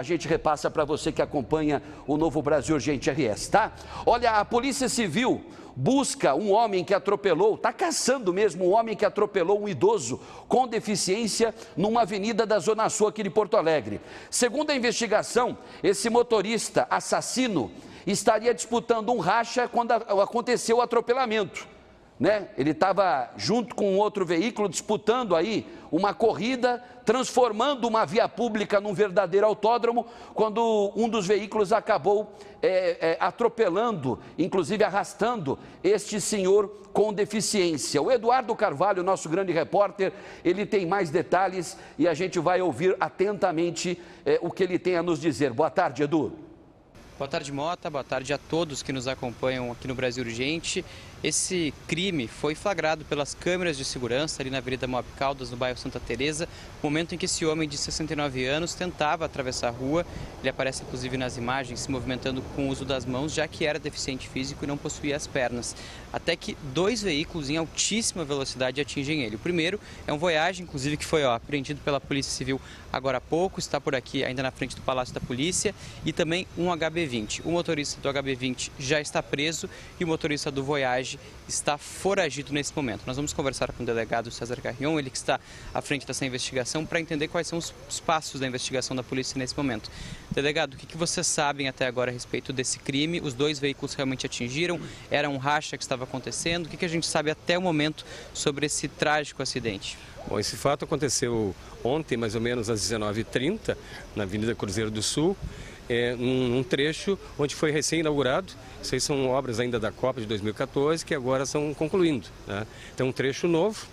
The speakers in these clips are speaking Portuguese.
A gente repassa para você que acompanha o Novo Brasil Urgente RS, tá? Olha, a Polícia Civil busca um homem que atropelou, está caçando mesmo um homem que atropelou um idoso com deficiência numa avenida da Zona Sul aqui de Porto Alegre. Segundo a investigação, esse motorista assassino estaria disputando um racha quando aconteceu o atropelamento, né? Ele estava junto com outro veículo disputando aí uma corrida, transformando uma via pública num verdadeiro autódromo, quando um dos veículos acabou atropelando, inclusive arrastando este senhor com deficiência. O Eduardo Carvalho, nosso grande repórter, ele tem mais detalhes e a gente vai ouvir atentamente o que ele tem a nos dizer. Boa tarde, Edu. Boa tarde, Mota. Boa tarde a todos que nos acompanham aqui no Brasil Urgente. Esse crime foi flagrado pelas câmeras de segurança ali na Avenida Moab Caldas, no bairro Santa Teresa, no momento em que esse homem de 69 anos tentava atravessar a rua. Ele aparece inclusive nas imagens se movimentando com o uso das mãos, já que era deficiente físico e não possuía as pernas. Até que dois veículos em altíssima velocidade atingem ele. O primeiro é um Voyage, inclusive, que foi apreendido pela Polícia Civil agora há pouco, está por aqui ainda na frente do Palácio da Polícia, e também um HB20. O motorista do HB20 já está preso e o motorista do Voyage está foragido nesse momento. Nós vamos conversar com o delegado César Carrion, ele que está à frente dessa investigação, para entender quais são os passos da investigação da polícia nesse momento. Delegado, o que vocês sabem até agora a respeito desse crime? Os dois veículos realmente atingiram? Era um racha que estava acontecendo? O que a gente sabe até o momento sobre esse trágico acidente? Bom, esse fato aconteceu ontem, mais ou menos às 19h30, na Avenida Cruzeiro do Sul, num trecho onde foi recém-inaugurado. Isso aí são obras ainda da Copa de 2014 que agora estão concluindo, né? Então, um trecho novo.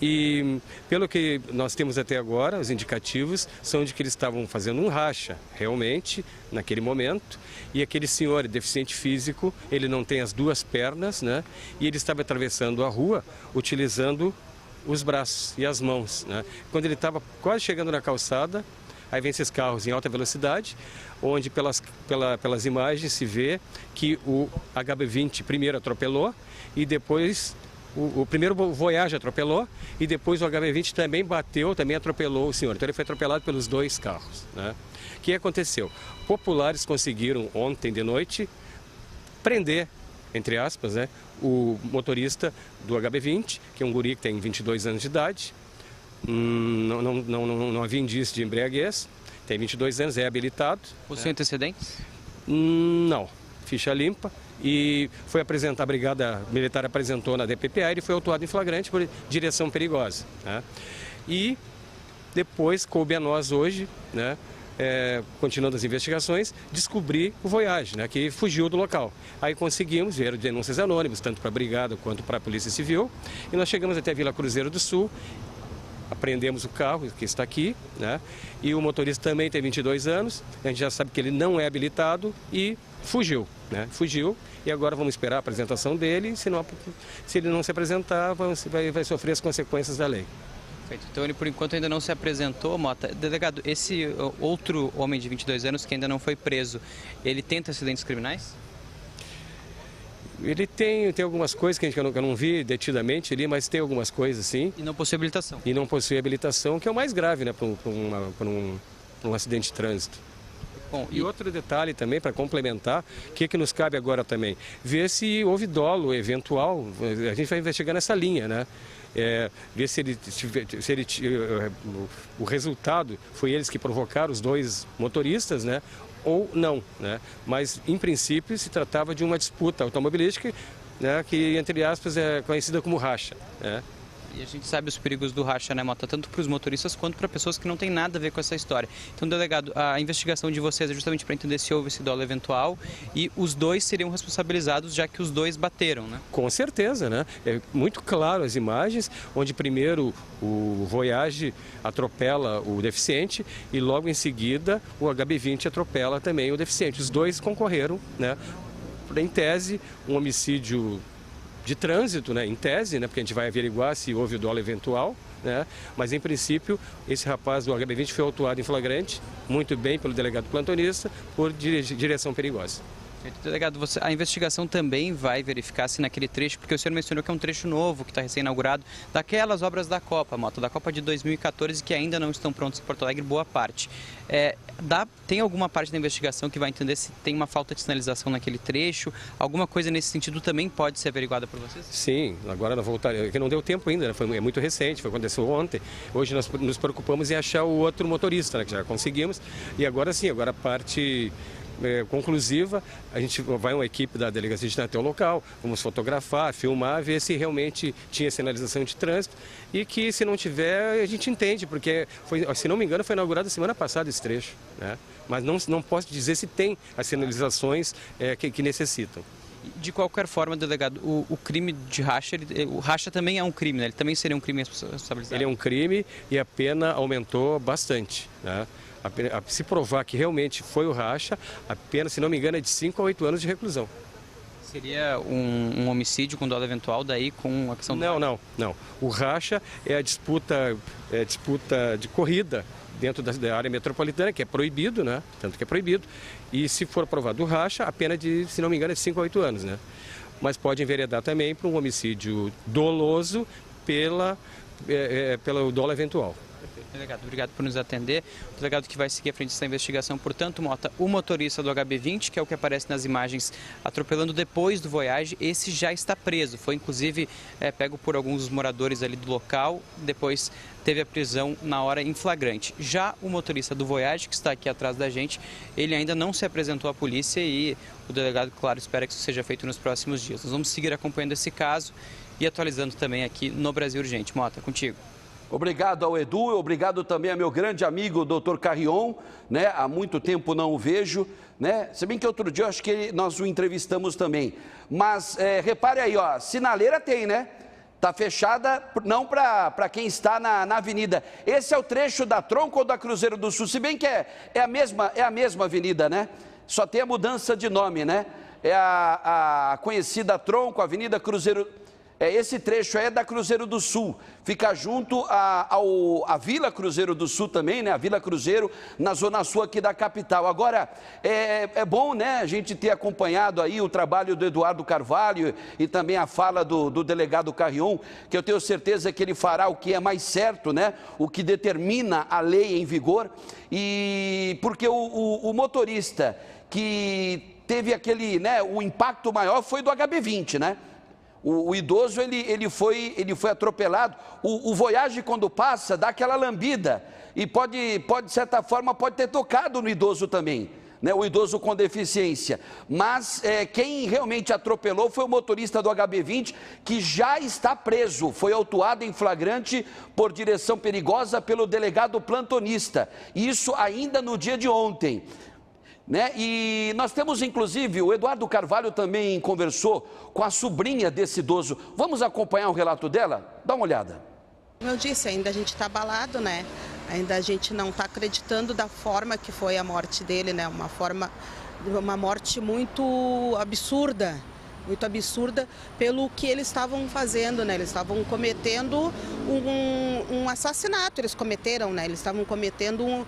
E pelo que nós temos até agora, os indicativos são de que eles estavam fazendo um racha, realmente, naquele momento. E aquele senhor deficiente físico, ele não tem as duas pernas, né? E ele estava atravessando a rua utilizando os braços e as mãos, né? Quando ele estava quase chegando na calçada, aí vem esses carros em alta velocidade, onde pelas imagens se vê que o HB20 primeiro atropelou e depois o primeiro Voyage atropelou e depois o HB20 também bateu, também atropelou o senhor. Então ele foi atropelado pelos dois carros, né? O que aconteceu? Populares conseguiram ontem de noite prender, entre aspas, né, o motorista do HB20, que é um guri que tem 22 anos de idade. Não havia indício de embriaguez, tem 22 anos, é habilitado. Possui antecedentes? Não, ficha limpa. E foi apresentar, a Brigada Militar apresentou na DPPA, ele foi autuado em flagrante por direção perigosa, né? E depois coube a nós hoje, né, continuando as investigações, descobrir o Voyage, né, que fugiu do local. Aí conseguimos ver denúncias anônimas, tanto para a Brigada quanto para a Polícia Civil, e nós chegamos até a Vila Cruzeiro do Sul. Apreendemos o carro que está aqui, né? E o motorista também tem 22 anos, a gente já sabe que ele não é habilitado e fugiu, né? Fugiu, e agora vamos esperar a apresentação dele, senão, se ele não se apresentar, vai sofrer as consequências da lei. Perfeito. Então ele por enquanto ainda não se apresentou, Mota. Delegado, esse outro homem de 22 anos que ainda não foi preso, ele tem antecedentes criminais? Ele tem algumas coisas que eu não vi detidamente ali, mas tem algumas coisas sim. E não possui habilitação? E não possui habilitação, que é o mais grave, né, para um acidente de trânsito. Bom, e outro detalhe também, para complementar, que nos cabe agora também, ver se houve dolo eventual, a gente vai investigar nessa linha, né? Ver se o resultado foi eles que provocaram os dois motoristas, né? Ou não, né? Mas em princípio se tratava de uma disputa automobilística, né, que entre aspas é conhecida como racha, né? E a gente sabe os perigos do racha, né, Mota? Tanto para os motoristas quanto para pessoas que não têm nada a ver com essa história. Então, delegado, a investigação de vocês é justamente para entender se houve esse dolo eventual e os dois seriam responsabilizados, já que os dois bateram, né? Com certeza, né? É muito claro as imagens, onde primeiro o Voyage atropela o deficiente e logo em seguida o HB20 atropela também o deficiente. Os dois concorreram, né? Em tese, um homicídio de trânsito, né, em tese, né, porque a gente vai averiguar se houve o dolo eventual, né, mas em princípio esse rapaz do HB20 foi autuado em flagrante, muito bem pelo delegado plantonista, por direção perigosa. Delegado, a investigação também vai verificar se naquele trecho, porque o senhor mencionou que é um trecho novo, que está recém-inaugurado, daquelas obras da Copa, Mota, da Copa de 2014, que ainda não estão prontas em Porto Alegre, boa parte. Tem alguma parte da investigação que vai entender se tem uma falta de sinalização naquele trecho? Alguma coisa nesse sentido também pode ser averiguada por vocês? Sim, agora não voltarei, que não deu tempo ainda, né? É muito recente, aconteceu ontem. Hoje nós nos preocupamos em achar o outro motorista, né, que já conseguimos, e agora sim, agora a parte conclusiva, a gente vai uma equipe da delegacia de até o local, vamos fotografar, filmar, ver se realmente tinha sinalização de trânsito e que se não tiver, a gente entende, porque, se não me engano, foi inaugurado semana passada esse trecho, né? Mas não posso dizer se tem as sinalizações que necessitam. De qualquer forma, delegado, o crime de racha, o racha também é um crime, né? Ele também seria um crime responsabilizado? Ele é um crime e a pena aumentou bastante, né? Se provar que realmente foi o racha, a pena, se não me engano, é de 5 a 8 anos de reclusão. Seria um homicídio com dolo eventual, daí com a questão do... Não. O racha é a disputa de corrida dentro da área metropolitana, que é proibido, né? Tanto que é proibido. E se for provado o racha, a pena de, se não me engano, é de 5 a 8 anos, né? Mas pode enveredar também para um homicídio doloso pelo dolo eventual. Delegado, obrigado por nos atender. O delegado que vai seguir à frente dessa investigação, portanto, Mota, o motorista do HB20, que é o que aparece nas imagens, atropelando depois do Voyage, esse já está preso. Foi, inclusive, pego por alguns dos moradores ali do local, depois teve a prisão na hora em flagrante. Já o motorista do Voyage, que está aqui atrás da gente, ele ainda não se apresentou à polícia e o delegado, claro, espera que isso seja feito nos próximos dias. Nós vamos seguir acompanhando esse caso e atualizando também aqui no Brasil Urgente. Mota, contigo. Obrigado ao Edu, obrigado também ao meu grande amigo, Dr. Carrion, né? Há muito tempo não o vejo, né? Se bem que outro dia eu acho que nós o entrevistamos também. Mas repare aí, ó, sinaleira tem, né? Tá fechada, não para quem está na avenida. Esse é o trecho da Tronco ou da Cruzeiro do Sul, se bem que é a mesma avenida, né? Só tem a mudança de nome, né? É a conhecida Tronco, Avenida Cruzeiro... Esse trecho é da Cruzeiro do Sul, fica junto à Vila Cruzeiro do Sul também, né? A Vila Cruzeiro, na zona sul aqui da capital. Agora, é bom, né, a gente ter acompanhado aí o trabalho do Eduardo Carvalho e também a fala do delegado Carrion, que eu tenho certeza que ele fará o que é mais certo, né? O que determina a lei em vigor, e porque o motorista que teve aquele, né, o impacto maior foi do HB20, né? O idoso, ele foi atropelado. O Voyage, quando passa, dá aquela lambida e pode, de certa forma, pode ter tocado no idoso também, né? O idoso com deficiência. Mas quem realmente atropelou foi o motorista do HB20, que já está preso. Foi autuado em flagrante por direção perigosa pelo delegado plantonista. Isso ainda no dia de ontem. Né? E nós temos, inclusive, o Eduardo Carvalho também conversou com a sobrinha desse idoso. Vamos acompanhar o relato dela? Dá uma olhada. Como eu disse, ainda a gente está abalado, né? Ainda a gente não está acreditando da forma que foi a morte dele, né? Uma morte muito absurda pelo que eles estavam fazendo, né? Eles estavam cometendo um assassinato, eles cometeram, né? Eles estavam cometendo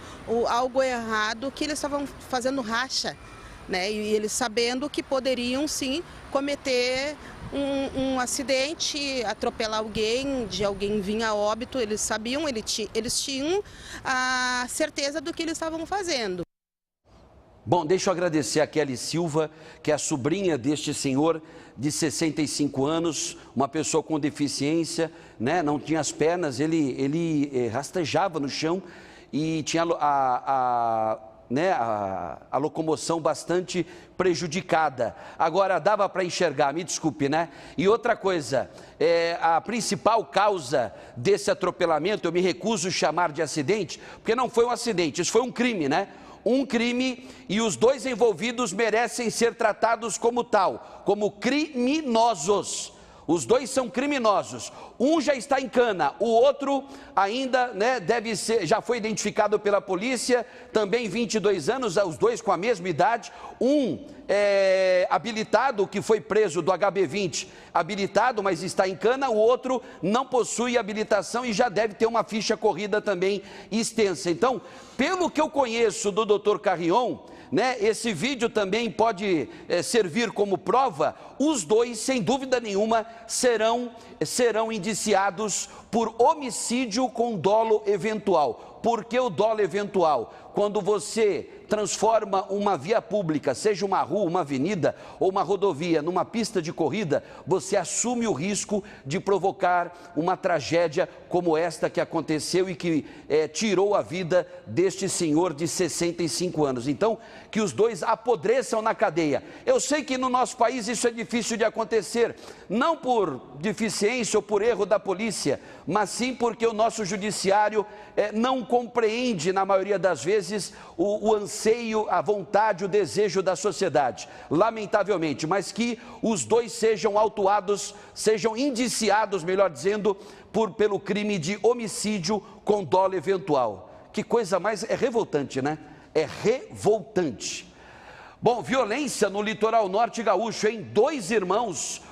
algo errado, que eles estavam fazendo racha, né? E eles sabendo que poderiam, sim, cometer um acidente, atropelar alguém, de alguém vir a óbito. Eles sabiam, eles tinham a certeza do que eles estavam fazendo. Bom, deixa eu agradecer a Kelly Silva, que é a sobrinha deste senhor de 65 anos, uma pessoa com deficiência, né? Não tinha as pernas, ele rastejava no chão e tinha a locomoção bastante prejudicada. Agora, dava para enxergar, me desculpe, né? E outra coisa, a principal causa desse atropelamento, eu me recuso a chamar de acidente, porque não foi um acidente, isso foi um crime, né? Um crime, e os dois envolvidos merecem ser tratados como tal, como criminosos. Os dois são criminosos. Um já está em cana, o outro ainda, né, já foi identificado pela polícia, também 22 anos, os dois com a mesma idade. Um habilitado, que foi preso do HB20, habilitado, mas está em cana. O outro não possui habilitação e já deve ter uma ficha corrida também extensa. Então, pelo que eu conheço do Dr. Carrion, né, esse vídeo também pode servir como prova. Os dois, sem dúvida nenhuma, serão indiciados por homicídio com dolo eventual. Por que o dolo eventual? Quando você transforma uma via pública, seja uma rua, uma avenida ou uma rodovia, numa pista de corrida, você assume o risco de provocar uma tragédia como esta que aconteceu e que tirou a vida deste senhor de 65 anos. Então, que os dois apodreçam na cadeia. Eu sei que no nosso país isso é difícil de acontecer, não por deficiência ou por erro da polícia, mas sim porque o nosso judiciário não compreende, na maioria das vezes, o anseio, a vontade, o desejo da sociedade, lamentavelmente, mas que os dois sejam autuados, sejam indiciados, melhor dizendo, pelo crime de homicídio com dolo eventual. Que coisa mais revoltante, né? É revoltante. Bom, violência no litoral norte gaúcho, hein? 2 irmãos